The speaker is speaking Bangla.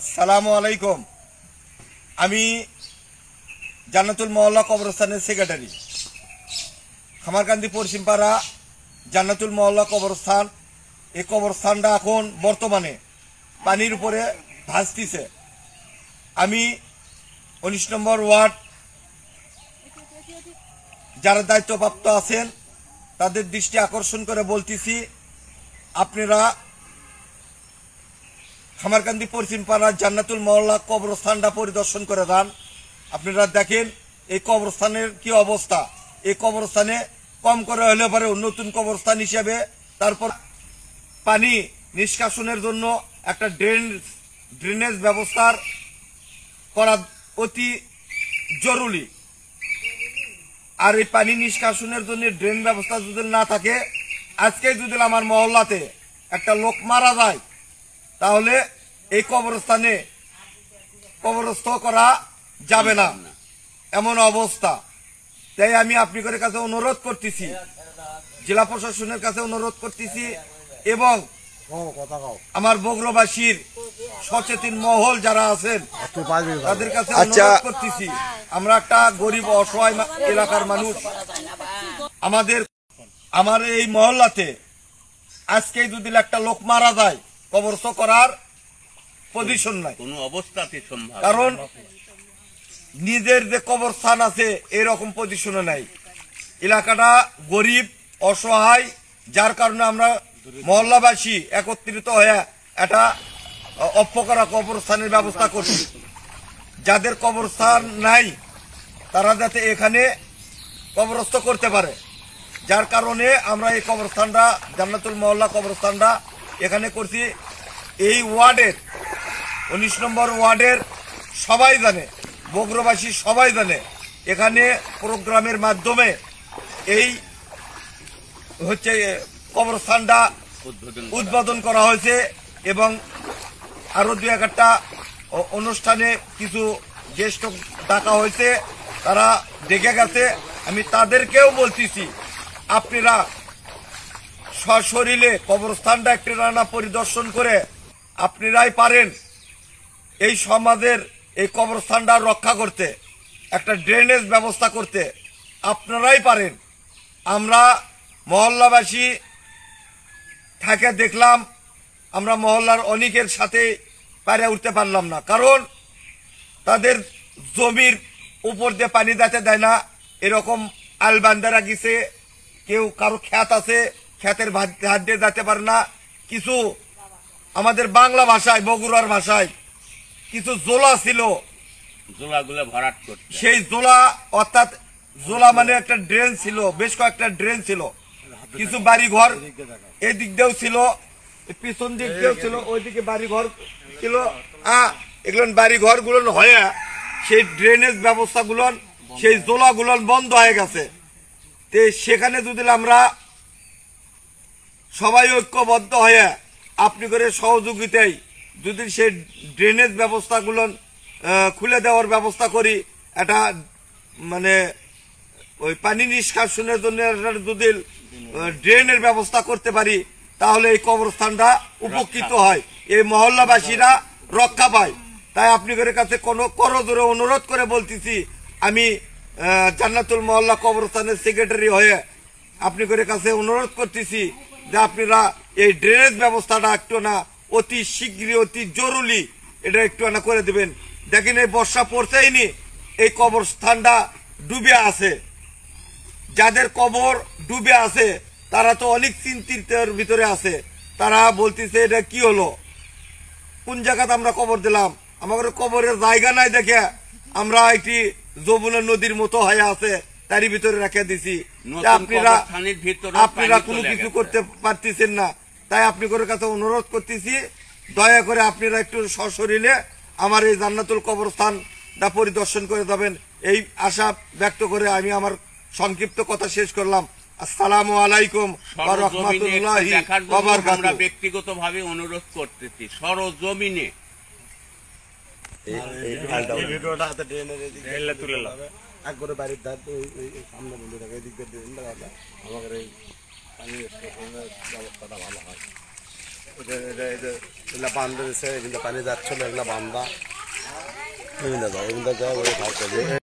আসসালামু আলাইকুম। আমি জান্নাতুল মহল্লা কবরস্থানের সেক্রেটারি। খামারকান্দি পশ্চিমপাড়া জান্নাতুল মহল্লা কবরস্থান। এই কবরস্থানটা এখন বর্তমানে পানির উপরে ভাসতিছে। আমি 19 নম্বর ওয়ার্ড যারা দায়িত্বপ্রাপ্ত আছেন তাদের দৃষ্টি আকর্ষণ করে বলতেছি, আপনারা খামারকান্দি পশ্চিমপাড়া জান্নাতুল মহল্লা কবরস্থানটা পরিদর্শন করে যান। আপনারা দেখেন এই কবরস্থানের কি অবস্থা। এই কবরস্থানে কম করে হলে পরে নতুন কবরস্থান হিসেবে তারপর পানি নিষ্কাশনের জন্য একটা ড্রেনেজ ব্যবস্থার করা অতি জরুরি। আর এই পানি নিষ্কাশনের জন্য ড্রেন ব্যবস্থা যদি না থাকে, আজকে যদি আমার মহল্লাতে একটা লোক মারা যায় তাহলে এই কবরস্থানে কবরস্থ করা যাবে না, এমন অবস্থা। তাই আমি আপনাদের কাছে অনুরোধ করতেছি, জেলা প্রশাসনের কাছে অনুরোধ করতেছি এবং আমার বগুড়াবাসীর সচেতন মহল যারা আছেন তাদের কাছে অনুরোধ করতেছি, আমরা একটা গরিব অসহায় এলাকার মানুষ। আমার এই মহল্লাতে আজকে যদি একটা লোক মারা যায়, কবরস্থ করার পজিশন নাই কোনো অবস্থাতে সম্ভব, কারণ নিজের যে কবরস্থান আছে এরকম পজিশনে নাই। এলাকাটা গরিব অসহায়, যার কারণে আমরা মহল্লাবাসী একত্রিত হয়ে একটা অপকরা কবরস্থানের ব্যবস্থা করছি। যাদের কবরস্থান নাই তারা যাতে এখানে কবরস্থ করতে পারে, যার কারণে আমরা এই কবরস্থানটা জান্নাতুল মহল্লা কবরস্থানটা এখানে করছি। এই ওয়ার্ডের 19 নম্বর ওয়ার্ডের সবাই জানে, বগুড়াবাসী সবাই জানে, এখানে প্রোগ্রামের মাধ্যমে এই হচ্ছে কবরস্থানটা উদ্বোধন করা হয়েছে এবং আরো 2-1টা অনুষ্ঠানে কিছু জ্যেষ্ঠ ডাকা হয়েছে, তারা দেখে গেছে। আমি তাদেরকেও বলতেছি, আপনারা সশরীরে কবরস্থানটা একটি রানা পরিদর্শন করে আপনারাই পারেন এই সমাজের এই কবরস্থানটা রক্ষা করতে, একটা ড্রেনেজ ব্যবস্থা করতে আপনারাই পারেন। আমরা মহল্লাবাসী থাকে দেখলাম, আমরা মহল্লার অনেকের সাথে পারে উঠতে পারলাম না, কারণ তাদের জমির উপর দিয়ে পানি যেতে দেয় না, এরকম আলবান্দারা গেছে। কেউ কারো খ্যাত আছে, খ্যাতের হাত দিয়ে যেতে পারে না। কিছু আমাদের বাংলা ভাষায় বগুড়ার ভাষায় কিছু জোলা ছিল, জোলাগুলো ভরাট করতে, সেই জোলা অর্থাৎ জোলা মানে একটা ড্রেন ছিল, বেশ কয়েকটা ড্রেন ছিল। কিছু বাড়িঘর এদিক দিয়েও ছিল, পিছন দিক দিয়েও ছিল, ওইদিকে বাড়িঘর ছিল। এগুলো বাড়িঘর গুলো হয়ে সেই ড্রেনেজ ব্যবস্থাগুলো, সেই জোলাগুলো বন্ধ হয়ে গেছে। তো সেখানে যদি আমরা সবাই ঐক্যবদ্ধ হয়ে আপনি করে সহযোগিতায় যদি সেই ড্রেনেজ ব্যবস্থাগুলো খুলে দেওয়ার ব্যবস্থা করি, এটা মানে ওই পানি নিষ্কাশনের জন্য যদি ড্রেনের ব্যবস্থা করতে পারি তাহলে এই কবরস্থানটা উপকৃত হয়, এই মহল্লাবাসীরা রক্ষা পায়। তাই আপনাদের কাছে কোনো করজোরে অনুরোধ করে বলতেছি, আমি জান্নাতুল মহল্লা কবরস্থানের সেক্রেটারি হয়ে আপনাদের কাছে অনুরোধ করতেছি যে আপনারা এই ড্রেনেজ ব্যবস্থাটা একটু না অতি শীঘ্রই, অতি জরুরি এটা একটু না করে দেবেন। দেখেন এই বর্ষা পড়ছেইনি, এই কবরস্থানটা ডুবে আছে। যাদের কবর ডুবে আছে তারা তো অনেক চিন্তিতের ভিতরে আছে, তারা বলতেছে এটা কি হলো, কোন জায়গাতে আমরা কবর দিলাম, আমাদের কবরের জায়গা নাই দেখে আমরা একটি যমুনা নদীর মতো হয়ে আছে তারই ভিতরে রেখে দিছি। আপনারা কোনো কিছু করতে পারতেছেন না, তাই আপনাদের কাছে অনুরোধ করতেছি, দয়া করে আপনারা একটু সশরীরে আমার এই জান্নাতুল কবরস্থানটা পরিদর্শন করে যাবেন, এই আশা ব্যক্ত করে আমি আমার সংক্ষিপ্ত কথা শেষ করলাম। আসসালামু আলাইকুম ওয়া রাহমাতুল্লাহি ওয়া বারাকাতুহু। আমরা ব্যক্তিগতভাবে অনুরোধ করতেছি সরজমিনে ভিডিওটা হাতে ড্রেনে তুলে একবারে বাড়ির ধার সামনে বন্ধু থাকে, এদিক দিয়ে ড্রেনটা আমাদের এই পানি ব্যবস্থাটা ভালো হয়। এগুলা বান্ধ দিছে, এগুলো পানি যাচ্ছিল, এগুলা বান্ধা, এগুলো যায় ওই থাকে